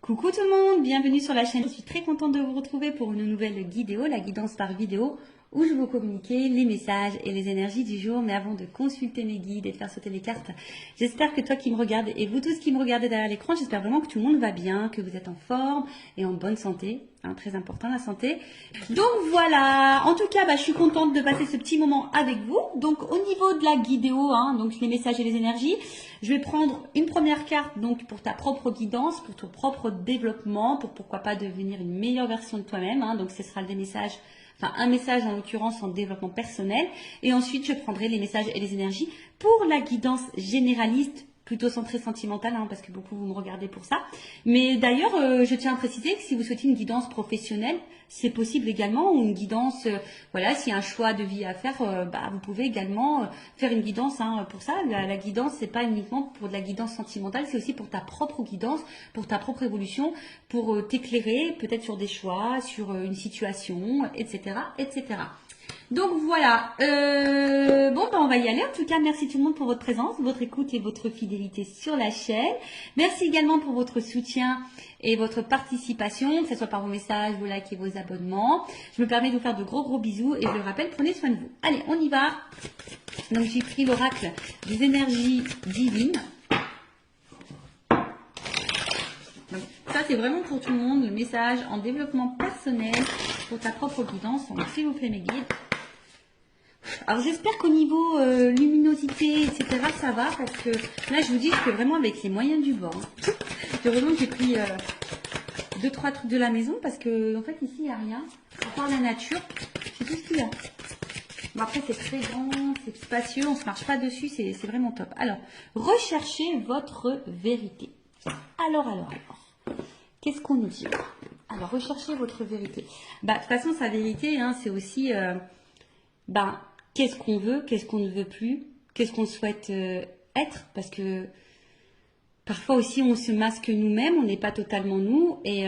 Coucou tout le monde, bienvenue sur la chaîne. Je suis très contente de vous retrouver pour une nouvelle vidéo, la guidance par vidéo, où je vais vous communiquer les messages et les énergies du jour. Mais avant de consulter mes guides et de faire sauter les cartes, j'espère que toi qui me regardes et vous tous qui me regardez derrière l'écran, j'espère vraiment que tout le monde va bien, que vous êtes en forme et en bonne santé. Très important la santé. Donc voilà, en tout cas, je suis contente de passer ce petit moment avec vous. Donc au niveau de la vidéo, donc les messages et les énergies, je vais prendre une première carte donc pour ta propre guidance, pour ton propre développement, pour pourquoi pas devenir une meilleure version de toi-même. Donc ce sera des messages, enfin un message en l'occurrence en développement personnel. Et ensuite, je prendrai les messages et les énergies pour la guidance généraliste, plutôt centrée sentimentale, parce que beaucoup vous me regardez pour ça. Mais d'ailleurs, je tiens à préciser que si vous souhaitez une guidance professionnelle, c'est possible également, ou une guidance, voilà, s'il y a un choix de vie à faire, vous pouvez également faire une guidance pour ça. La guidance, c'est pas uniquement pour de la guidance sentimentale, c'est aussi pour ta propre guidance, pour ta propre évolution, pour t'éclairer peut-être sur des choix, sur une situation, etc., etc. Donc voilà, on va y aller. En tout cas, merci tout le monde pour votre présence, votre écoute et votre fidélité sur la chaîne. Merci également pour votre soutien et votre participation, que ce soit par vos messages, vos likes et vos abonnements. Je me permets de vous faire de gros bisous et je le rappelle, prenez soin de vous. Allez, on y va. Donc j'ai pris l'oracle des énergies divines. Donc, ça c'est vraiment pour tout le monde, le message en développement personnel pour ta propre guidance. Donc s'il vous plaît mes guides. Alors j'espère qu'au niveau luminosité, etc., ça va, parce que là je vous dis, je fais vraiment avec les moyens du bord. Heureusement que j'ai pris 2-3 trucs de la maison, parce que en fait ici il n'y a rien, à part la nature, c'est tout ce qu'il y a. Bon, après c'est très grand, c'est spacieux, on ne se marche pas dessus, c'est vraiment top. Alors, recherchez votre vérité. Alors, qu'est-ce qu'on nous dit? Alors, recherchez votre vérité. De toute façon, sa vérité, c'est aussi... qu'est-ce qu'on veut, qu'est-ce qu'on ne veut plus, qu'est-ce qu'on souhaite être, parce que parfois aussi on se masque nous-mêmes, on n'est pas totalement nous, et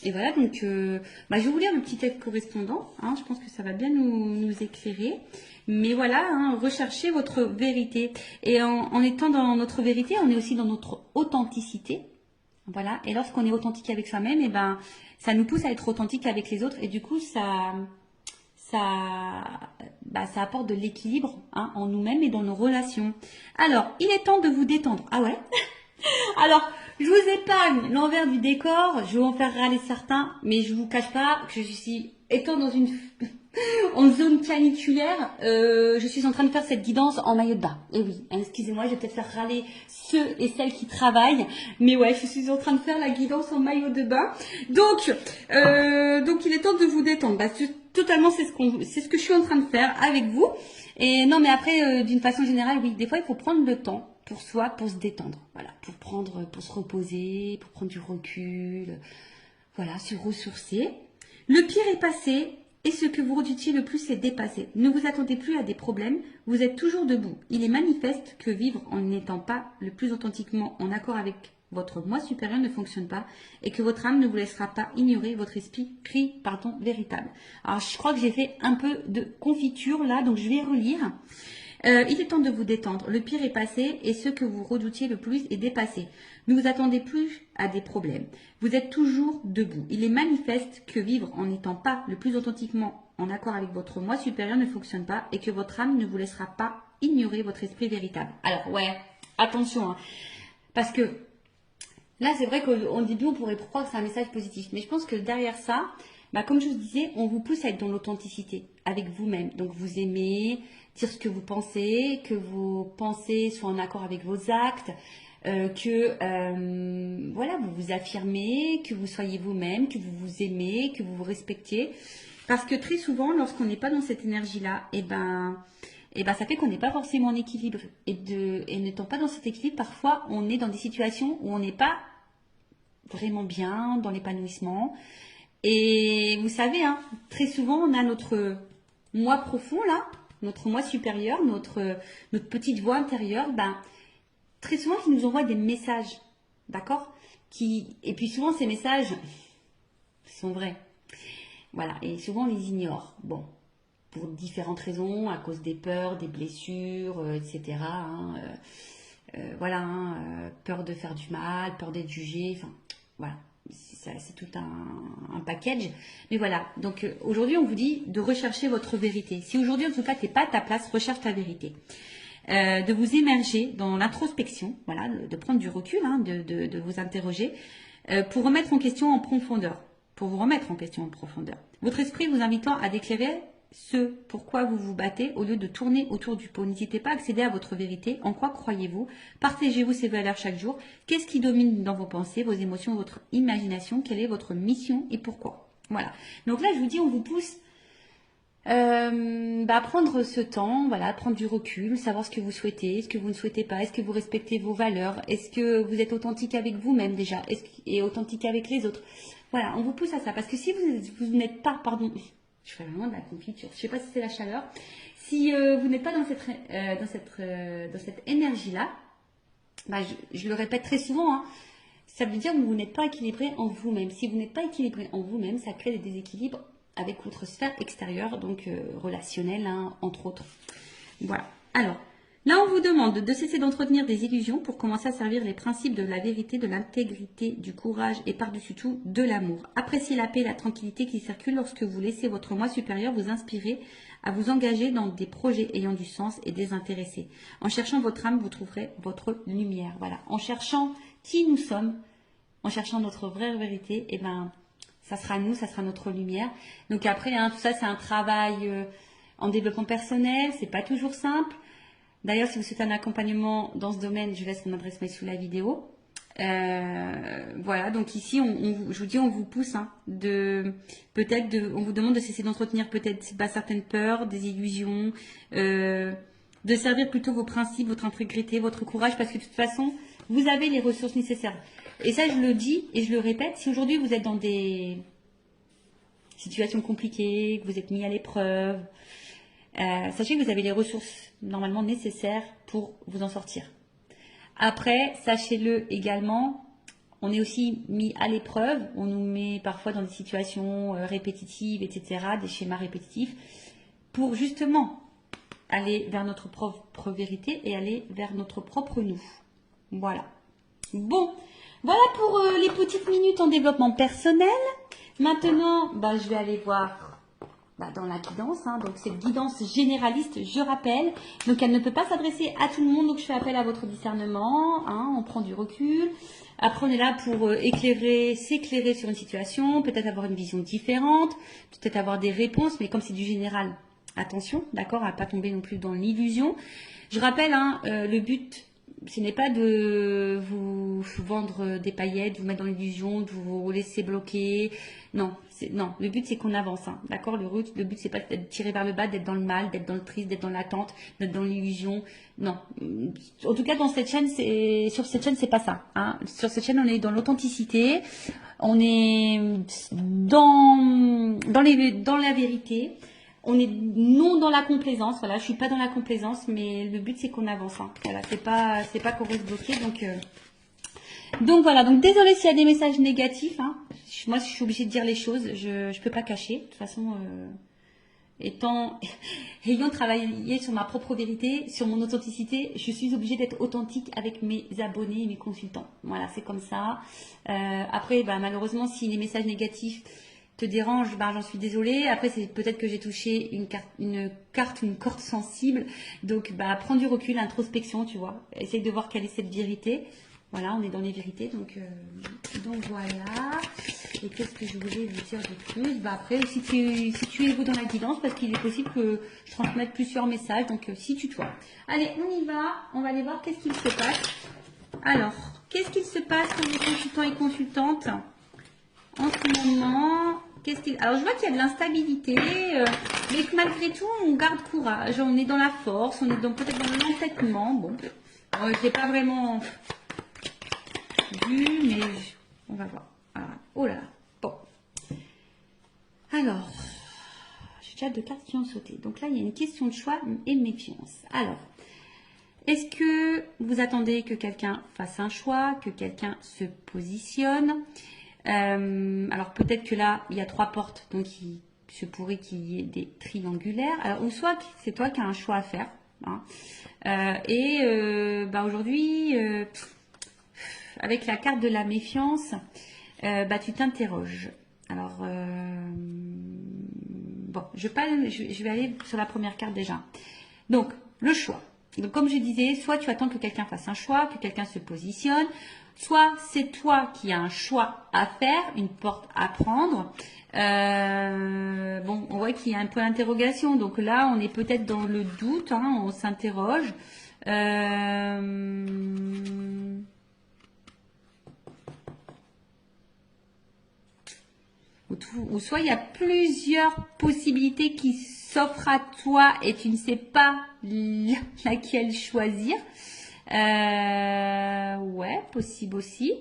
voilà, donc je vais vous lire le petit texte correspondant, je pense que ça va bien nous éclairer, mais voilà, recherchez votre vérité, et en étant dans notre vérité, on est aussi dans notre authenticité, voilà, et lorsqu'on est authentique avec soi-même, ça nous pousse à être authentique avec les autres, et du coup ça apporte de l'équilibre en nous-mêmes et dans nos relations. Alors, il est temps de vous détendre. Ah ouais? Alors, je vous épargne l'envers du décor, je vais en faire râler certains, mais je vous cache pas que je suis, étant dans en zone caniculaire, je suis en train de faire cette guidance en maillot de bain. Et oui, excusez-moi, je vais peut-être faire râler ceux et celles qui travaillent, mais ouais, je suis en train de faire la guidance en maillot de bain. Donc il est temps de vous détendre. Totalement, c'est ce que je suis en train de faire avec vous. Et non, mais après, d'une façon générale, oui, des fois, il faut prendre le temps pour soi, pour se détendre, voilà, pour se reposer, pour prendre du recul, voilà, se ressourcer. Le pire est passé et ce que vous redoutiez le plus est dépassé. Ne vous attendez plus à des problèmes, vous êtes toujours debout. Il est manifeste que vivre en n'étant pas le plus authentiquement en accord avec votre moi supérieur ne fonctionne pas et que votre âme ne vous laissera pas ignorer votre esprit véritable. Alors je crois que j'ai fait un peu de confiture là, donc je vais relire. Il est temps de vous détendre. Le pire est passé et ce que vous redoutiez le plus est dépassé. Ne vous attendez plus à des problèmes. Vous êtes toujours debout. Il est manifeste que vivre en n'étant pas le plus authentiquement en accord avec votre moi supérieur ne fonctionne pas et que votre âme ne vous laissera pas ignorer votre esprit véritable. Alors ouais, attention, parce que là c'est vrai qu'au début on pourrait croire que c'est un message positif, mais je pense que derrière ça, comme je vous disais, on vous pousse à être dans l'authenticité avec vous-même. Donc vous aimez dire ce que vos pensées soient en accord avec vos actes, voilà, vous vous affirmez, que vous soyez vous-même, que vous vous aimez, que vous vous respectiez. Parce que très souvent, lorsqu'on n'est pas dans cette énergie-là, ça fait qu'on n'est pas forcément en équilibre. Et n'étant pas dans cet équilibre, parfois on est dans des situations où on n'est pas vraiment bien, dans l'épanouissement. Et vous savez, très souvent, on a notre moi profond, là, notre moi supérieur, notre petite voix intérieure, très souvent, qui nous envoie des messages, d'accord? Et puis souvent, ces messages sont vrais. Voilà, et souvent, on les ignore. Bon, pour différentes raisons, à cause des peurs, des blessures, etc. Peur de faire du mal, peur d'être jugé, enfin... voilà, c'est tout un package. Mais voilà, donc aujourd'hui, on vous dit de rechercher votre vérité. Si aujourd'hui, en tout cas, tu n'es pas à ta place, recherche ta vérité. De vous émerger dans l'introspection, voilà, de prendre du recul, hein, de vous interroger, pour remettre en question en profondeur, pour vous remettre en question en profondeur. Votre esprit vous invitant à déclarer ce pourquoi vous vous battez au lieu de tourner autour du pot. N'hésitez pas à accéder à votre vérité. En quoi croyez-vous? Partagez-vous ces valeurs chaque jour. Qu'est-ce qui domine dans vos pensées, vos émotions, votre imagination? Quelle est votre mission et pourquoi? Voilà. Donc là, je vous dis, on vous pousse prendre ce temps, voilà, prendre du recul, savoir ce que vous souhaitez, ce que vous ne souhaitez pas, est-ce que vous respectez vos valeurs, est-ce que vous êtes authentique avec vous-même déjà, et authentique avec les autres. Voilà, on vous pousse à ça, parce que si vous n'êtes pas, pardon, je fais vraiment de la confiture, je sais pas si c'est la chaleur, si vous n'êtes pas dans cette énergie-là, je le répète très souvent, hein, ça veut dire que vous n'êtes pas équilibré en vous-même. Si vous n'êtes pas équilibré en vous-même, ça crée des déséquilibres avec votre sphère extérieure, donc relationnelle, hein, entre autres. Voilà. Alors, là, on vous demande de cesser d'entretenir des illusions pour commencer à servir les principes de la vérité, de l'intégrité, du courage et par-dessus tout, de l'amour. Appréciez la paix et la tranquillité qui circulent lorsque vous laissez votre moi supérieur vous inspirer à vous engager dans des projets ayant du sens et désintéressés. En cherchant votre âme, vous trouverez votre lumière. Voilà. En cherchant qui nous sommes, en cherchant notre vraie vérité, et ça sera nous, ça sera notre lumière. Donc après, hein, tout ça, c'est un travail en développement personnel. C'est pas toujours simple. D'ailleurs, si vous souhaitez un accompagnement dans ce domaine, je laisse mon adresse mail sous la vidéo. Voilà, donc ici, je vous dis, on vous pousse, hein, on vous demande de cesser d'entretenir peut-être certaines peurs, des illusions, de servir plutôt vos principes, votre intégrité, votre courage, parce que de toute façon, vous avez les ressources nécessaires. Et ça, je le dis et je le répète, si aujourd'hui vous êtes dans des situations compliquées, que vous êtes mis à l'épreuve, sachez que vous avez les ressources normalement nécessaires pour vous en sortir. Après, sachez-le également, on est aussi mis à l'épreuve, on nous met parfois dans des situations répétitives, etc., des schémas répétitifs, pour justement aller vers notre propre vérité et aller vers notre propre nous. Voilà. Bon. Voilà pour les petites minutes en développement personnel. Maintenant, je vais aller voir dans la guidance. Hein, donc, cette guidance généraliste, je rappelle. Donc, elle ne peut pas s'adresser à tout le monde. Donc, je fais appel à votre discernement. Hein, on prend du recul. Après, on est là pour s'éclairer sur une situation. Peut-être avoir une vision différente. Peut-être avoir des réponses. Mais comme c'est du général, attention, d'accord, à ne pas tomber non plus dans l'illusion. Je rappelle, hein, le but... ce n'est pas de vous vendre des paillettes, de vous mettre dans l'illusion, de vous laisser bloquer. Non, le but c'est qu'on avance, hein, d'accord. Le but c'est pas d'être tiré vers le bas, d'être dans le mal, d'être dans le triste, d'être dans l'attente, d'être dans l'illusion. Non. En tout cas, sur cette chaîne, c'est pas ça. Hein. Sur cette chaîne, on est dans l'authenticité, on est dans la vérité. On est non dans la complaisance, voilà, je suis pas dans la complaisance, mais le but c'est qu'on avance, hein. Voilà, c'est pas qu'on reste bloqué, donc voilà, donc désolé s'il y a des messages négatifs, hein. Moi je suis obligée de dire les choses, je peux pas cacher, de toute façon, ayant travaillé sur ma propre vérité, sur mon authenticité, je suis obligée d'être authentique avec mes abonnés et mes consultants, voilà, c'est comme ça. Après, malheureusement, si les messages négatifs te dérange, j'en suis désolée. Après, c'est peut-être que j'ai touché une corde sensible. Donc, prends du recul, introspection, tu vois. Essaye de voir quelle est cette vérité. Voilà, on est dans les vérités. Donc voilà. Et qu'est-ce que je voulais vous dire de plus? Après, si tu es vous dans la guidance, parce qu'il est possible que je transmette plusieurs messages. Donc, si tu toi. Allez, on y va. On va aller voir qu'est-ce qu'il se passe. Alors, qu'est-ce qu'il se passe pour les consultants et consultantes en ce moment? Alors, je vois qu'il y a de l'instabilité, mais que malgré tout, on garde courage. On est dans la force, on est peut-être dans l'entêtement. Bon, je ne l'ai pas vraiment vu, mais on va voir. Alors, oh là là. Bon. Alors, j'ai déjà 2 cartes qui ont sauté. Donc là, il y a une question de choix et de méfiance. Alors, est-ce que vous attendez que quelqu'un fasse un choix, que quelqu'un se positionne? Alors peut-être que là, il y a 3 portes, donc il se pourrait qu'il y ait des triangulaires. Alors, ou soit c'est toi qui as un choix à faire. Hein. Aujourd'hui, avec la carte de la méfiance, bah, tu t'interroges. Alors, bon, je vais aller sur la première carte déjà. Donc, le choix. Donc, comme je disais, soit tu attends que quelqu'un fasse un choix, que quelqu'un se positionne, soit c'est toi qui as un choix à faire, une porte à prendre. Bon, on voit qu'il y a un peu d'interrogation. Donc là, on est peut-être dans le doute, hein, on s'interroge. Ou soit il y a plusieurs possibilités qui s'offrent à toi et tu ne sais pas laquelle choisir. Ouais, possible aussi.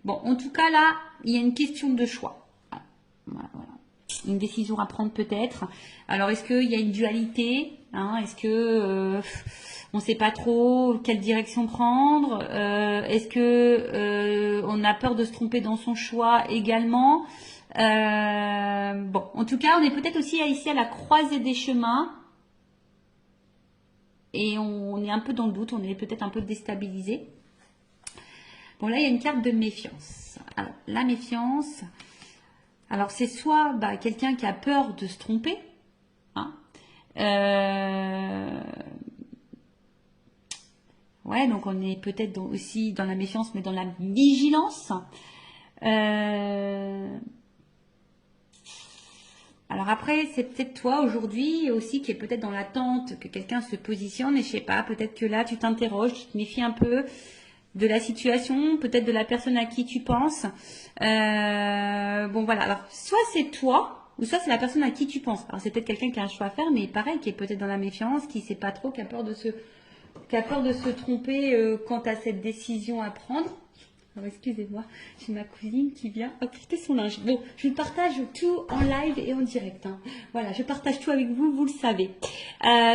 Bon, en tout cas là, il y a une question de choix. Voilà. Une décision à prendre peut-être. Alors est-ce qu'il y a une dualité, hein? Est-ce que on ne sait pas trop quelle direction prendre? Est-ce que on a peur de se tromper dans son choix également? Bon, en tout cas, on est peut-être aussi ici à la croisée des chemins et on est un peu dans le doute, on est peut-être un peu déstabilisé. Bon, là, il y a une carte de méfiance. Alors, la méfiance, alors c'est soit bah, quelqu'un qui a peur de se tromper, hein, ouais, donc on est peut-être aussi dans la méfiance, mais dans la vigilance. Alors après, c'est peut-être toi aujourd'hui aussi qui est peut-être dans l'attente que quelqu'un se positionne et je sais pas, peut-être que là tu t'interroges, tu te méfies un peu de la situation, peut-être de la personne à qui tu penses. Bon voilà, alors soit c'est toi ou soit c'est la personne à qui tu penses. Alors c'est peut-être quelqu'un qui a un choix à faire, mais pareil, qui est peut-être dans la méfiance, qui sait pas trop, qui a peur de se tromper quant à cette décision à prendre. Alors, excusez-moi, j'ai ma cousine qui vient apporter son linge. Bon, je partage tout en live et en direct, hein. Voilà, je partage tout avec vous, vous le savez.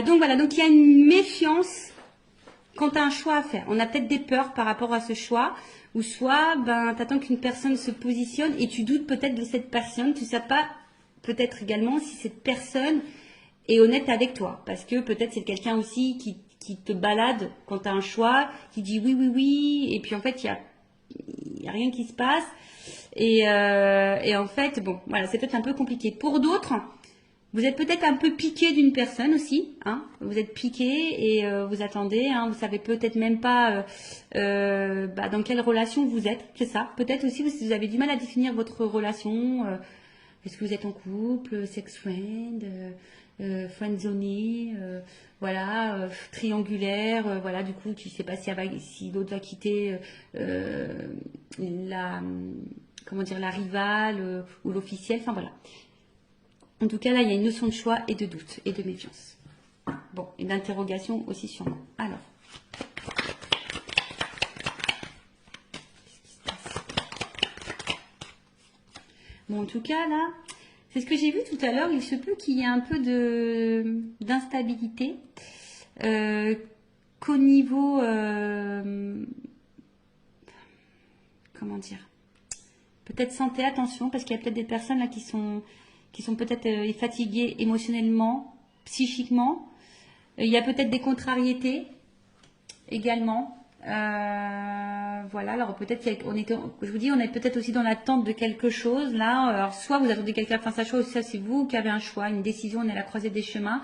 Donc voilà, donc il y a une méfiance quand tu as un choix à faire. On a peut-être des peurs par rapport à ce choix, ou soit ben, tu attends qu'une personne se positionne et tu doutes peut-être de cette personne. Tu ne sais pas peut-être également si cette personne est honnête avec toi. Parce que peut-être c'est quelqu'un aussi qui te balade quand tu as un choix, qui dit oui, oui, oui, et puis en fait, il y a rien qui se passe. Et en fait, bon, voilà, c'est peut-être un peu compliqué. Pour d'autres, vous êtes peut-être un peu piqué d'une personne aussi, hein. Vous êtes piqué et vous attendez, hein. Vous savez peut-être même pas bah, dans quelle relation vous êtes, c'est ça. Peut-être aussi vous avez du mal à définir votre relation. Est-ce que vous êtes en couple, sex friend, friendzoné, voilà, triangulaire, voilà. Du coup, tu sais pas si l'autre va quitter la, comment dire, la rivale ou l'officiel. Enfin voilà. En tout cas, là, il y a une notion de choix et de doute et de méfiance. Bon, et d'interrogation aussi sûrement. Alors. Bon, en tout cas, là, c'est ce que j'ai vu tout à l'heure. Il se peut qu'il y ait un peu d'instabilité qu'au niveau... comment dire, peut-être santé, attention, parce qu'il y a peut-être des personnes là qui sont peut-être fatiguées émotionnellement, psychiquement. Il y a peut-être des contrariétés également. Voilà, alors peut-être je vous dis, on est peut-être aussi dans l'attente de quelque chose là. Alors soit vous attendez quelqu'un fasse sa chose, soit c'est vous qui avez un choix, une décision, on est à la croisée des chemins.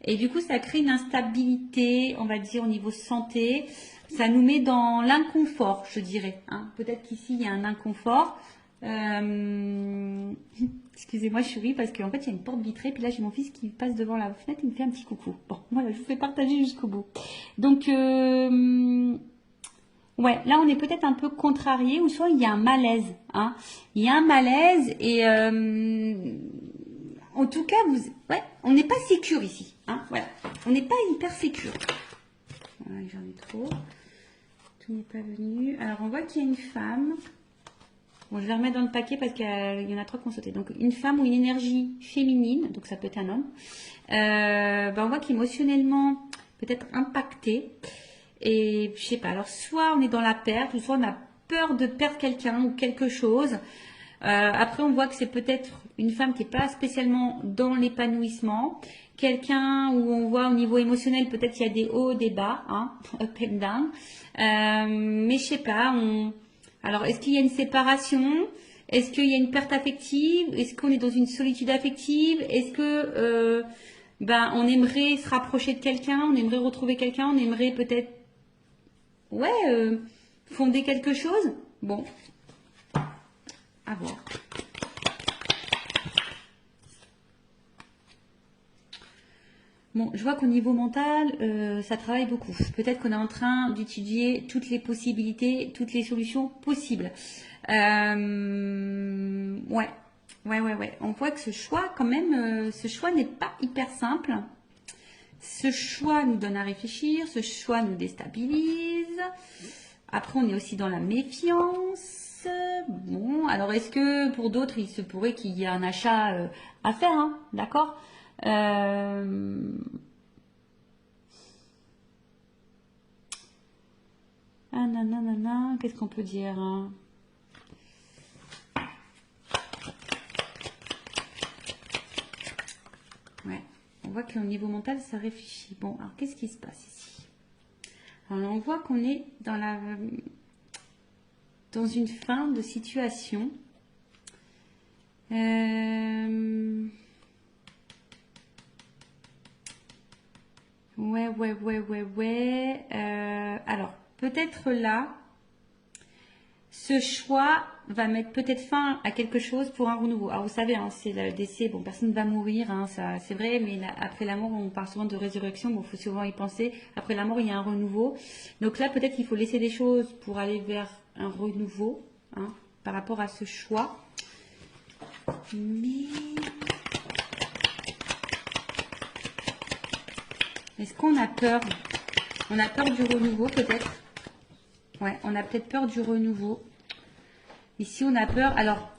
Et du coup, ça crée une instabilité, on va dire, au niveau santé. Ça nous met dans l'inconfort, je dirais, hein. Peut-être qu'ici, il y a un inconfort. Excusez-moi, je souris parce qu'en fait, il y a une porte vitrée. Puis là, j'ai mon fils qui passe devant la fenêtre et me fait un petit coucou. Bon, voilà, je vous fais partager jusqu'au bout. Donc, ouais, là, on est peut-être un peu contrarié ou soit il y a un malaise, hein. Il y a un malaise et... en tout cas, ouais, on n'est pas sécure ici, hein, voilà. On n'est pas hyper sécure. Voilà, j'en ai trop. Tout n'est pas venu. Alors, on voit qu'il y a une femme. Bon, je vais remettre dans le paquet parce qu'il y en a trois qui ont sauté. Donc, une femme ou une énergie féminine, donc ça peut être un homme. Ben, on voit qu'émotionnellement, peut-être impacté. Et je sais pas, alors soit on est dans la perte, ou soit on a peur de perdre quelqu'un ou quelque chose. Après, on voit que c'est peut-être une femme qui n'est pas spécialement dans l'épanouissement. Quelqu'un où on voit au niveau émotionnel, peut-être qu'il y a des hauts, des bas, hein, up and down. Mais je sais pas, Alors, est-ce qu'il y a une séparation? Est-ce qu'il y a une perte affective? Est-ce qu'on est dans une solitude affective? Est-ce que on aimerait se rapprocher de quelqu'un? On aimerait retrouver quelqu'un? On aimerait peut-être fonder quelque chose? Bon, à voir. Bon, je vois qu'au niveau mental, ça travaille beaucoup. Peut-être qu'on est en train d'étudier toutes les possibilités, toutes les solutions possibles. Ouais. On voit que ce choix, quand même, ce choix n'est pas hyper simple. Ce choix nous donne à réfléchir, ce choix nous déstabilise. Après, on est aussi dans la méfiance. Bon, alors est-ce que pour d'autres, il se pourrait qu'il y ait un achat à faire, hein, d'accord? Ah nanana, qu'est-ce qu'on peut dire, hein? Ouais, on voit qu'au niveau mental, ça réfléchit. Bon, alors qu'est-ce qui se passe ici? Alors on voit qu'on est dans une fin de situation. Ouais. Alors, peut-être là, ce choix va mettre peut-être fin à quelque chose pour un renouveau. Alors, vous savez, hein, c'est le décès, bon, personne ne va mourir, hein, ça, c'est vrai, mais après la mort, on parle souvent de résurrection, bon, il faut souvent y penser. Après la mort, il y a un renouveau. Donc là, peut-être qu'il faut laisser des choses pour aller vers un renouveau, hein, par rapport à ce choix. Mais... est-ce qu'on a peur? On a peur du renouveau peut-être. Ouais, on a peut-être peur du renouveau. Ici, on a peur. Alors,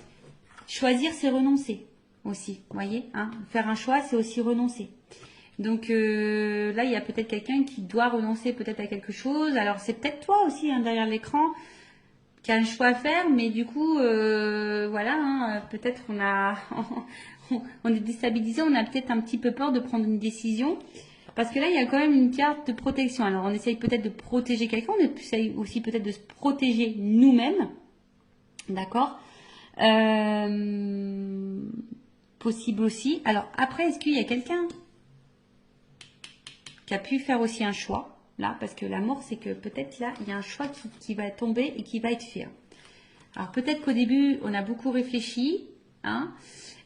choisir, c'est renoncer aussi. Vous voyez, hein, faire un choix, c'est aussi renoncer. Donc là, il y a peut-être quelqu'un qui doit renoncer peut-être à quelque chose. Alors, c'est peut-être toi aussi, hein, derrière l'écran, qui a un choix à faire. Mais du coup, voilà, hein, peut-être on est déstabilisé. On a peut-être un petit peu peur de prendre une décision. Parce que là, il y a quand même une carte de protection. Alors, on essaye peut-être de protéger quelqu'un, on essaye aussi peut-être de se protéger nous-mêmes. D'accord? Possible aussi. Alors, après, est-ce qu'il y a quelqu'un qui a pu faire aussi un choix? Là, parce que la mort, c'est que peut-être là, il y a un choix qui va tomber et qui va être fait. Alors, peut-être qu'au début, on a beaucoup réfléchi, hein,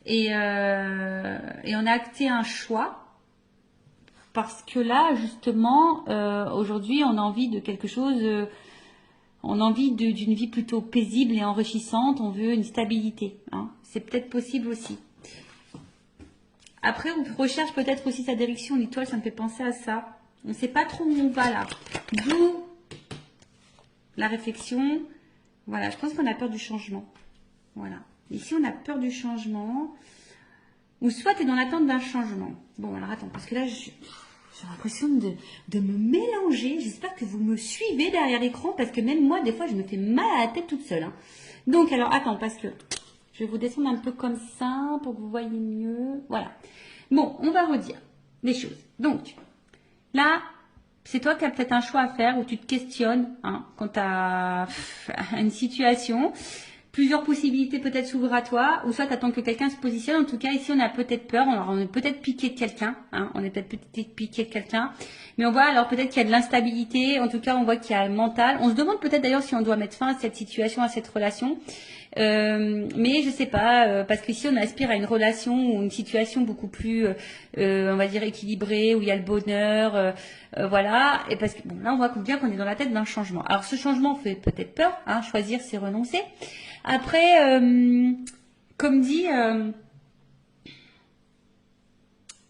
et on a acté un choix. Parce que là, justement, aujourd'hui, on a envie de quelque chose, on a envie d'une vie plutôt paisible et enrichissante, on veut une stabilité, hein. C'est peut-être possible aussi. Après, on recherche peut-être aussi sa direction, l'étoile, ça me fait penser à ça. On ne sait pas trop où on va là. D'où la réflexion. Voilà, je pense qu'on a peur du changement. Voilà. Ici, on a peur du changement. Ou soit tu es dans l'attente d'un changement. Bon, alors attends, parce que là, j'ai l'impression de me mélanger. J'espère que vous me suivez derrière l'écran, parce que même moi, des fois, je me fais mal à la tête toute seule, hein. Donc, alors, attends, parce que je vais vous descendre un peu comme ça, pour que vous voyez mieux. Voilà. Bon, on va redire les choses. Donc, là, c'est toi qui as peut-être un choix à faire, où tu te questionnes, hein, quant à une situation. Plusieurs possibilités peut-être s'ouvrent à toi, ou soit tu attends que quelqu'un se positionne. En tout cas, ici, on a peut-être peur, on est peut-être piqué de quelqu'un, hein, on est peut-être piqué de quelqu'un, mais on voit alors peut-être qu'il y a de l'instabilité, en tout cas, on voit qu'il y a le mental. On se demande peut-être d'ailleurs si on doit mettre fin à cette situation, à cette relation, mais je sais pas, parce qu'ici, on aspire à une relation ou une situation beaucoup plus, on va dire, équilibrée, où il y a le bonheur, voilà, et parce que bon, là, on voit bien qu'on est dans la tête d'un changement. Alors, ce changement fait peut-être peur, hein, choisir, c'est renoncer. Après, comme dit,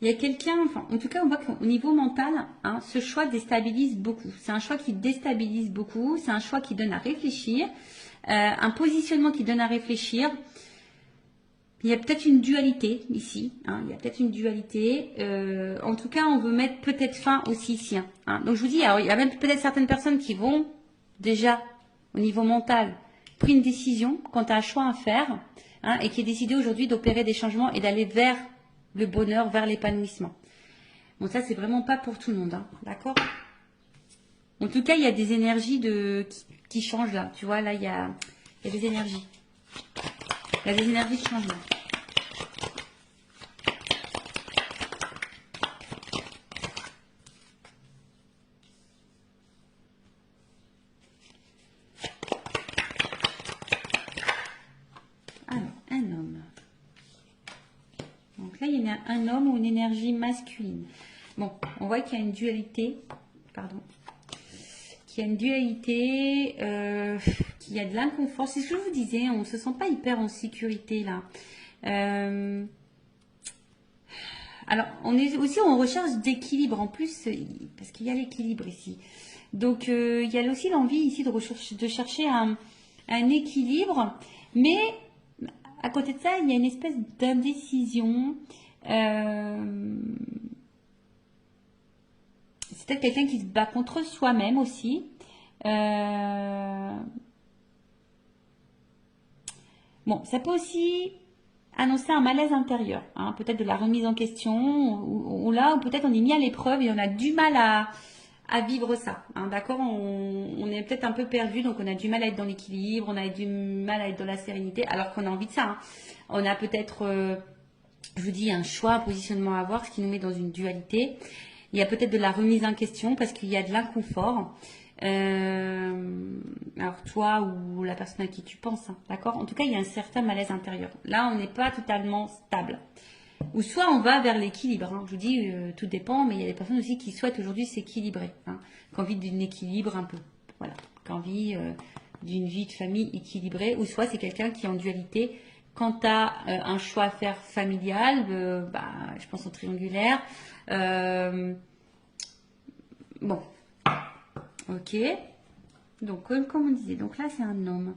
il y a quelqu'un, enfin, en tout cas, on voit qu'au niveau mental, hein, ce choix déstabilise beaucoup. C'est un choix qui déstabilise beaucoup, c'est un choix qui donne à réfléchir, un positionnement qui donne à réfléchir. Il y a peut-être une dualité ici, hein, il y a peut-être une dualité. En tout cas, on veut mettre peut-être fin aussi ici. Hein. Donc, je vous dis, alors, il y a même peut-être certaines personnes qui vont déjà, au niveau mental, pris une décision quant à un choix à faire, hein, et qui est décidé aujourd'hui d'opérer des changements et d'aller vers le bonheur, vers l'épanouissement. Bon, ça, c'est vraiment pas pour tout le monde, hein, d'accord? En tout cas, il y a des énergies qui changent là. Tu vois, là, il y a Il y a des énergies. Il y a des énergies de changement. Alors, un homme. Donc là, il y a un homme ou une énergie masculine. Bon, on voit qu'il y a une dualité. Pardon. Qu'il y a une dualité, qu'il y a de l'inconfort. C'est ce que je vous disais, on ne se sent pas hyper en sécurité là. Alors, on est aussi en recherche d'équilibre en plus, parce qu'il y a l'équilibre ici. Donc, il y a aussi l'envie ici de chercher un équilibre, mais à côté de ça, il y a une espèce d'indécision. C'est peut-être quelqu'un qui se bat contre soi-même aussi. Bon, ça peut aussi annoncer un malaise intérieur, hein, peut-être de la remise en question, ou là, ou peut-être on est mis à l'épreuve et on a du mal à vivre ça. Hein, d'accord, on est peut-être un peu perdu, donc on a du mal à être dans l'équilibre, on a du mal à être dans la sérénité, alors qu'on a envie de ça. Hein. On a peut-être, je vous dis, un choix, un positionnement à avoir, ce qui nous met dans une dualité. Il y a peut-être de la remise en question parce qu'il y a de l'inconfort. Alors toi ou la personne à qui tu penses, hein, d'accord? En tout cas, il y a un certain malaise intérieur. Là, on n'est pas totalement stable. Ou soit on va vers l'équilibre. Hein. Je vous dis, tout dépend, mais il y a des personnes aussi qui souhaitent aujourd'hui s'équilibrer, hein, qui ont envie d'un équilibre un peu, voilà, qui ont envie d'une vie de famille équilibrée. Ou soit c'est quelqu'un qui est en dualité. Quant à un choix à faire familial, je pense au triangulaire. Bon, ok. Donc, comme on disait, donc là, c'est un homme.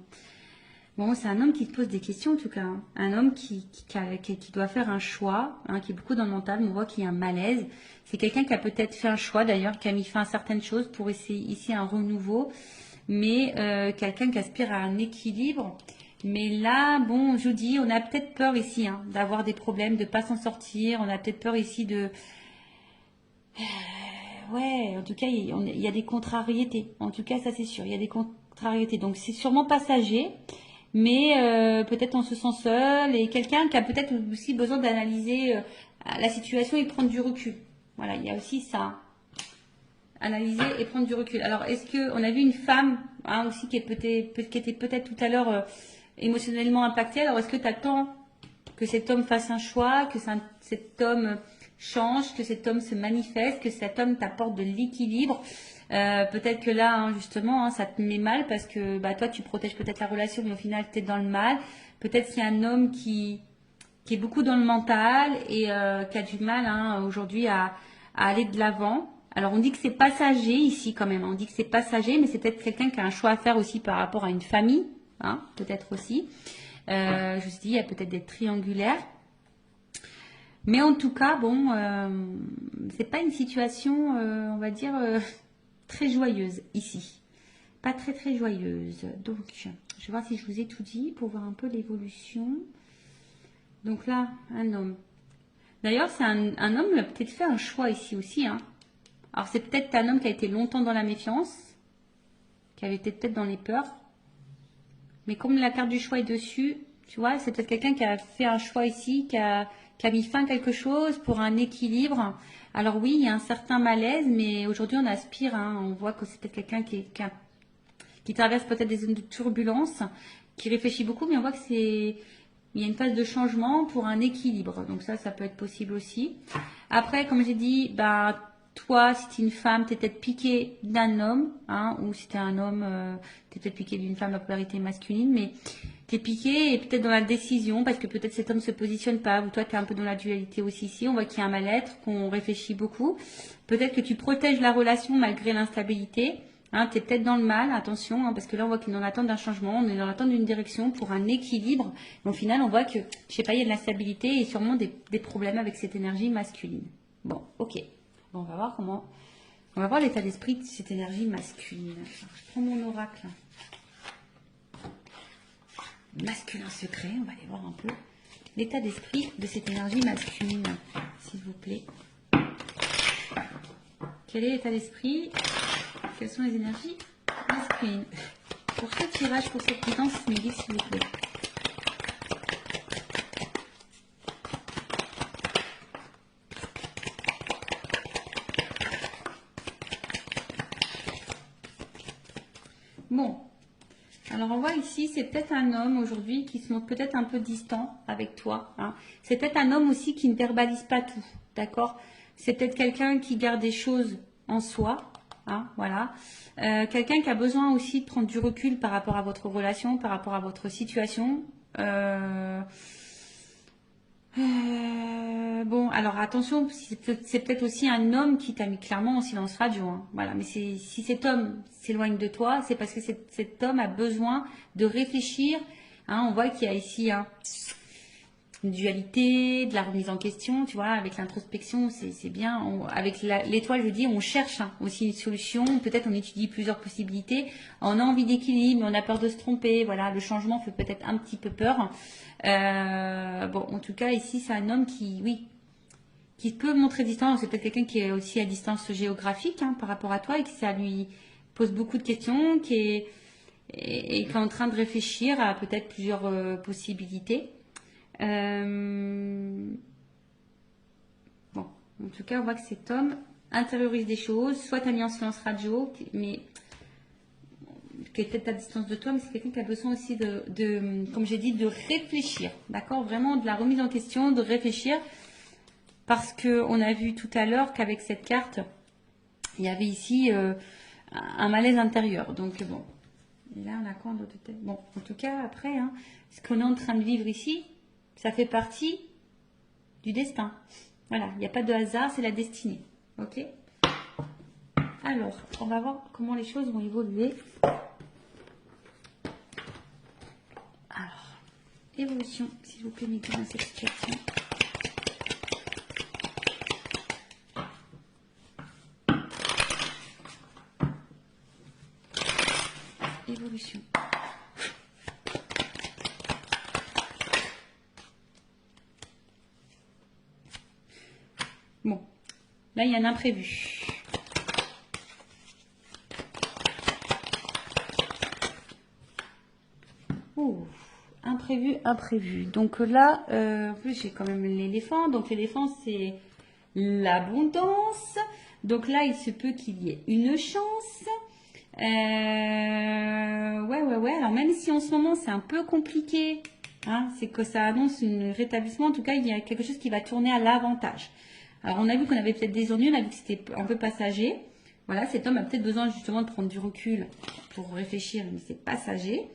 Bon, c'est un homme qui te pose des questions, en tout cas. Hein. Un homme qui doit faire un choix, hein, qui est beaucoup dans le mental. On voit qu'il y a un malaise. C'est quelqu'un qui a peut-être fait un choix, d'ailleurs, qui a mis fin à certaines choses pour essayer ici un renouveau. Mais quelqu'un qui aspire à un équilibre. Mais là, bon, je vous dis, on a peut-être peur ici hein, d'avoir des problèmes, de ne pas s'en sortir. On a peut-être peur ici de... Ouais, en tout cas, il y a des contrariétés. En tout cas, ça c'est sûr, il y a des contrariétés. Donc, c'est sûrement passager, mais peut-être on se sent seul et quelqu'un qui a peut-être aussi besoin d'analyser la situation et prendre du recul. Voilà, il y a aussi ça. Analyser et prendre du recul. Alors, est-ce que on a vu une femme hein, aussi qui était peut-être tout à l'heure émotionnellement impactée. Alors, est-ce que tu attends que cet homme fasse un choix, que cet homme change, que cet homme se manifeste, que cet homme t'apporte de l'équilibre. Peut-être que là, hein, justement, hein, ça te met mal parce que toi, tu protèges peut-être la relation, mais au final, tu es dans le mal. Peut-être qu'il y a un homme qui est beaucoup dans le mental et qui a du mal hein, aujourd'hui à aller de l'avant. Alors, on dit que c'est passager ici quand même. On dit que c'est passager, mais c'est peut-être quelqu'un qui a un choix à faire aussi par rapport à une famille, hein, peut-être aussi. Je me suis dit, il y a peut-être des triangulaires. Mais en tout cas, bon, c'est pas une situation, on va dire, très joyeuse ici. Pas très très joyeuse. Donc, je vais voir si je vous ai tout dit pour voir un peu l'évolution. Donc là, un homme. D'ailleurs, c'est un homme qui a peut-être fait un choix ici aussi. Hein. Alors, c'est peut-être un homme qui a été longtemps dans la méfiance, qui avait été peut-être dans les peurs. Mais comme la carte du choix est dessus, tu vois, c'est peut-être quelqu'un qui a fait un choix ici, qui a mis fin à quelque chose pour un équilibre. Alors oui, il y a un certain malaise, mais aujourd'hui on aspire, hein, on voit que c'est peut-être quelqu'un qui traverse peut-être des zones de turbulence, qui réfléchit beaucoup, mais on voit que il y a une phase de changement pour un équilibre. Donc ça peut être possible aussi. Après, comme j'ai dit, toi, si tu es une femme, tu es peut-être piqué d'un homme, hein, ou si tu es un homme, tu es peut-être piqué d'une femme, la polarité masculine, mais tu es piqué et peut-être dans la décision, parce que peut-être cet homme ne se positionne pas, ou toi, tu es un peu dans la dualité aussi ici, on voit qu'il y a un mal-être, qu'on réfléchit beaucoup. Peut-être que tu protèges la relation malgré l'instabilité, hein, tu es peut-être dans le mal, attention, hein, parce que là, on voit qu'il est dans l'attente d'un changement, on est dans l'attente d'une direction pour un équilibre, mais au final, on voit que, je sais pas, il y a de l'instabilité et sûrement des problèmes avec cette énergie masculine. Bon, ok. Bon, on va voir l'état d'esprit de cette énergie masculine. Alors, je prends mon oracle. Masculin secret, on va aller voir un peu l'état d'esprit de cette énergie masculine, s'il vous plaît. Quel est l'état d'esprit? Quelles sont les énergies masculines? Pour ce tirage, pour cette guidance, Sylvie, s'il vous plaît. Bon, alors on voit ici, c'est peut-être un homme aujourd'hui qui se montre peut-être un peu distant avec toi. Hein. C'est peut-être un homme aussi qui ne verbalise pas tout, d'accord? C'est peut-être quelqu'un qui garde des choses en soi, hein, voilà. Quelqu'un qui a besoin aussi de prendre du recul par rapport à votre relation, par rapport à votre situation. Bon, alors attention, c'est peut-être aussi un homme qui t'a mis clairement en silence radio. Hein. Voilà, mais si cet homme s'éloigne de toi, c'est parce que cet homme a besoin de réfléchir. Hein, on voit qu'il y a ici une dualité, de la remise en question, tu vois, avec l'introspection, c'est bien. Avec l'étoile, je dis, on cherche aussi une solution. Peut-être on étudie plusieurs possibilités. On a envie d'équilibre, mais on a peur de se tromper. Voilà, le changement fait peut-être un petit peu peur. Bon, en tout cas, ici, c'est un homme qui peut montrer distance. C'est peut-être quelqu'un qui est aussi à distance géographique hein, par rapport à toi et que ça lui pose beaucoup de questions, qui est en train de réfléchir à peut-être plusieurs possibilités. Bon, en tout cas, on voit que cet homme intériorise des choses, soit tu as mis en silence radio, mais qui est peut-être à distance de toi, mais c'est quelqu'un qui a besoin aussi comme j'ai dit, de réfléchir, d'accord? Vraiment de la remise en question, de réfléchir, parce qu'on a vu tout à l'heure qu'avec cette carte, il y avait ici un malaise intérieur. Donc bon, et là on a quoi en d'autres têtes? Bon, en tout cas, après, hein, ce qu'on est en train de vivre ici, ça fait partie du destin. Voilà, il n'y a pas de hasard, c'est la destinée. Ok? Alors, on va voir comment les choses vont évoluer. Alors, évolution, s'il vous plaît, mettez dans cette situation. Évolution. Bon, là, il y a un imprévu. Oh, imprévu. Donc là, en plus, j'ai quand même l'éléphant. Donc l'éléphant, c'est l'abondance. Donc là, il se peut qu'il y ait une chance. Ouais. Alors même si en ce moment, c'est un peu compliqué, hein, c'est que ça annonce un rétablissement. En tout cas, il y a quelque chose qui va tourner à l'avantage. Alors, on a vu qu'on avait peut-être des ennuis, on a vu que c'était un peu passager. Voilà, cet homme a peut-être besoin justement de prendre du recul pour réfléchir, mais c'est passager.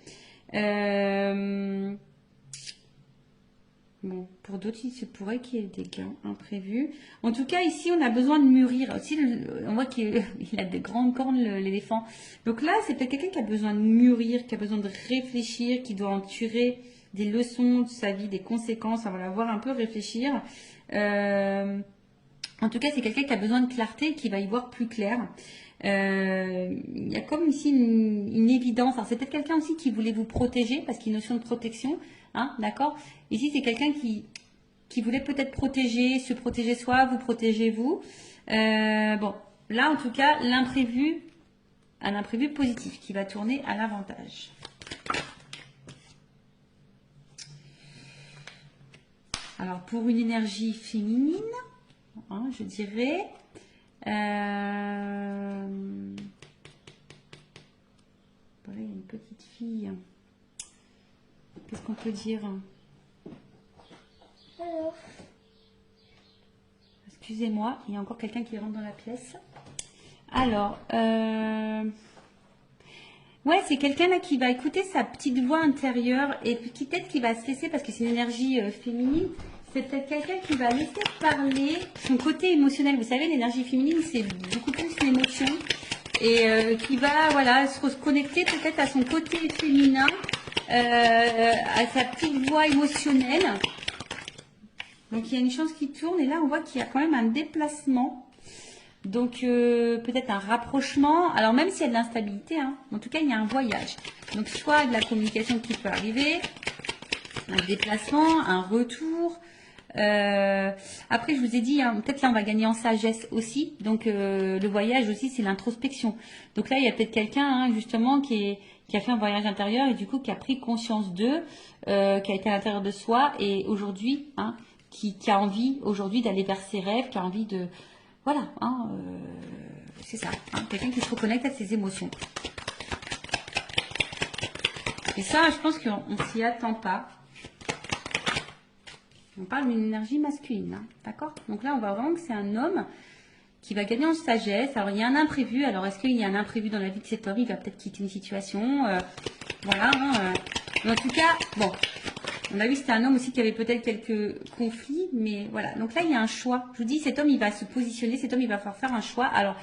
Bon, pour d'autres, il se pourrait qu'il y ait des gains imprévus. En tout cas, ici, on a besoin de mûrir. Aussi, on voit qu'il a de grandes cornes, l'éléphant. Donc là, c'est peut-être quelqu'un qui a besoin de mûrir, qui a besoin de réfléchir, qui doit en tirer des leçons de sa vie, des conséquences. On va la voir un peu réfléchir. En tout cas, c'est quelqu'un qui a besoin de clarté et qui va y voir plus clair. Il y a comme ici une évidence. Alors, c'est peut-être quelqu'un aussi qui voulait vous protéger, parce qu'il y a une notion de protection. Hein, d'accord? Ici, c'est quelqu'un qui voulait peut-être se protéger soi, vous protégez vous. Bon, là, en tout cas, un imprévu positif qui va tourner à l'avantage. Alors, pour une énergie féminine, hein, je dirais... Voilà, il y a une petite fille. Qu'est-ce qu'on peut dire? Alors. Excusez-moi, il y a encore quelqu'un qui rentre dans la pièce. Alors, ouais, c'est quelqu'un là qui va écouter sa petite voix intérieure et qui peut-être qui va se laisser, parce que c'est une énergie féminine, c'est peut-être quelqu'un qui va laisser parler son côté émotionnel. Vous savez, l'énergie féminine, c'est beaucoup plus l'émotion et qui va, voilà, se reconnecter peut-être à son côté féminin, à sa petite voix émotionnelle. Donc, il y a une chance qui tourne et là, on voit qu'il y a quand même un déplacement. Donc, peut-être un rapprochement. Alors, même s'il y a de l'instabilité, hein, en tout cas, il y a un voyage. Donc, soit de la communication qui peut arriver, un déplacement, un retour. Après, je vous ai dit, hein, peut-être là, on va gagner en sagesse aussi. Donc, le voyage aussi, c'est l'introspection. Donc là, il y a peut-être quelqu'un, hein, justement, qui qui a fait un voyage intérieur et du coup qui a pris conscience d'eux, qui a été à l'intérieur de soi et aujourd'hui, hein, qui a envie aujourd'hui d'aller vers ses rêves, qui a envie de... Voilà, hein, c'est ça, hein, quelqu'un qui se reconnecte à ses émotions. Et ça, je pense qu'on ne s'y attend pas. On parle d'une énergie masculine, hein, d'accord? Donc là, on voit vraiment que c'est un homme qui va gagner en sagesse. Alors, il y a un imprévu. Alors, est-ce qu'il y a un imprévu dans la vie de cet homme? Il va peut-être quitter une situation. Voilà. Hein, mais en tout cas, bon, on a vu que c'était un homme aussi qui avait peut-être quelques conflits. Mais voilà. Donc là, il y a un choix. Je vous dis, cet homme, il va se positionner. Cet homme, il va falloir faire un choix. Alors,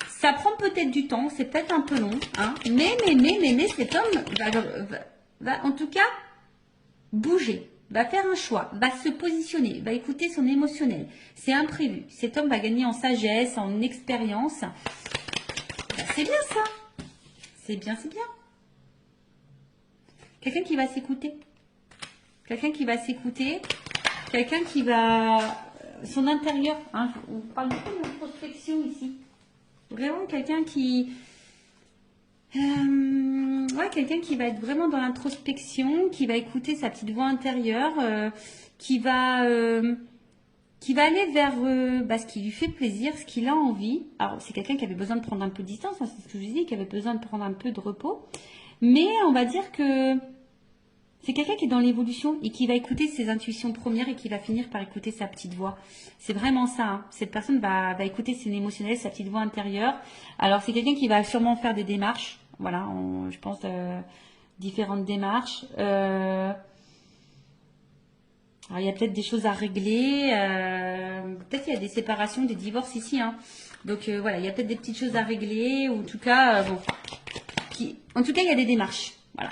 ça prend peut-être du temps. C'est peut-être un peu long. Hein, mais cet homme va en tout cas bouger. Va faire un choix, va se positionner, va écouter son émotionnel. C'est imprévu. Cet homme va gagner en sagesse, en expérience. Ben, c'est bien ça. C'est bien, c'est bien. Quelqu'un qui va s'écouter. Quelqu'un qui va s'écouter. Quelqu'un qui va... Son intérieur. Hein, on parle beaucoup d'introspection ici. Vraiment quelqu'un qui... ouais, quelqu'un qui va être vraiment dans l'introspection, qui va écouter sa petite voix intérieure, qui va aller vers ce qui lui fait plaisir, ce qu'il a envie. Alors, c'est quelqu'un qui avait besoin de prendre un peu de distance, hein, c'est ce que je dis, qui avait besoin de prendre un peu de repos. Mais on va dire que c'est quelqu'un qui est dans l'évolution et qui va écouter ses intuitions premières et qui va finir par écouter sa petite voix. C'est vraiment ça. Hein. Cette personne va écouter ses émotionnels, sa petite voix intérieure. Alors, c'est quelqu'un qui va sûrement faire des démarches. Voilà, je pense différentes démarches. Alors, il y a peut-être des choses à régler. Peut-être qu'il y a des séparations, des divorces ici. Hein. Donc voilà, il y a peut-être des petites choses à régler. Ou en tout cas, bon, en tout cas, il y a des démarches. Voilà,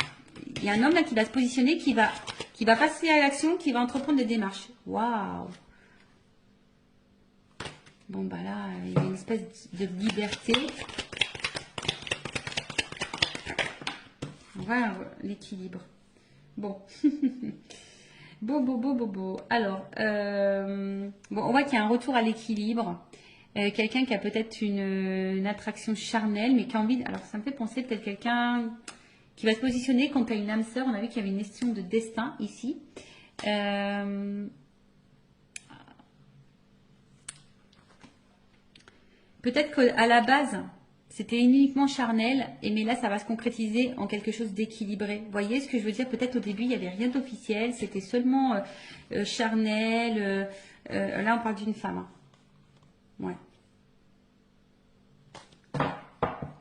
il y a un homme là qui va se positionner, qui va passer à l'action, qui va entreprendre des démarches. Waouh. Bon bah là, il y a une espèce de liberté. Voilà l'équilibre. Bon. Bon. Alors, bon, on voit qu'il y a un retour à l'équilibre. Quelqu'un qui a peut-être une attraction charnelle, mais qui a envie... Alors, ça me fait penser peut-être quelqu'un qui va se positionner quand tu as une âme sœur. On a vu qu'il y avait une question de destin ici. Peut-être qu'à la base... C'était uniquement charnel, mais là, ça va se concrétiser en quelque chose d'équilibré. Vous voyez ce que je veux dire? Peut-être au début, il n'y avait rien d'officiel, c'était seulement charnel. Là, on parle d'une femme. Hein. Ouais.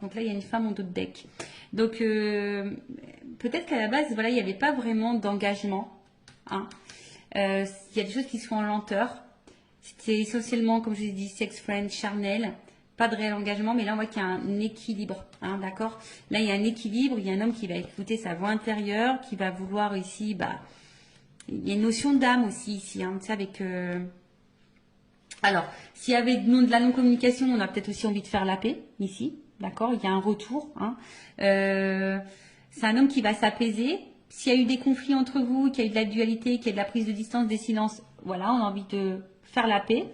Donc là, il y a une femme en dos de deck. Donc, peut-être qu'à la base, voilà, il n'y avait pas vraiment d'engagement. Hein. Il y a des choses qui sont en lenteur. C'était essentiellement, comme je vous ai dit, sex friend, charnel. Pas de réel engagement, mais là on voit qu'il y a un équilibre, hein, d'accord? Là il y a un équilibre, il y a un homme qui va écouter sa voix intérieure, qui va vouloir ici, il y a une notion d'âme aussi ici, hein, tu sais, avec... Alors, s'il y avait de la non-communication, on a peut-être aussi envie de faire la paix, ici, d'accord? Il y a un retour, hein. C'est un homme qui va s'apaiser. S'il y a eu des conflits entre vous, qu'il y a eu de la dualité, qu'il y a de la prise de distance, des silences, voilà, on a envie de faire la paix.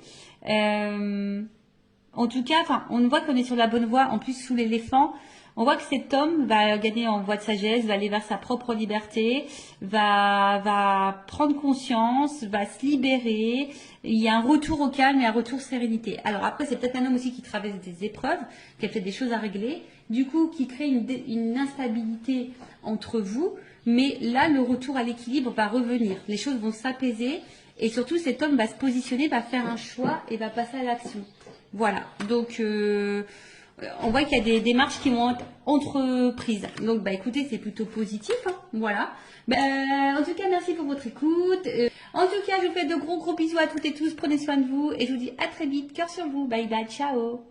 En tout cas, on voit qu'on est sur la bonne voie. En plus, sous l'éléphant, on voit que cet homme va gagner en voie de sagesse, va aller vers sa propre liberté, va prendre conscience, va se libérer. Il y a un retour au calme et un retour sérénité. Alors après, c'est peut-être un homme aussi qui traverse des épreuves, qui a peut-être des choses à régler, du coup, qui crée une instabilité entre vous. Mais là, le retour à l'équilibre va revenir. Les choses vont s'apaiser et surtout, cet homme va se positionner, va faire un choix et va passer à l'action. Voilà, donc on voit qu'il y a des démarches qui vont être entreprises. Donc écoutez, c'est plutôt positif, hein, voilà. En tout cas, merci pour votre écoute. En tout cas, je vous fais de gros bisous à toutes et tous. Prenez soin de vous et je vous dis à très vite. Cœur sur vous. Bye bye, ciao.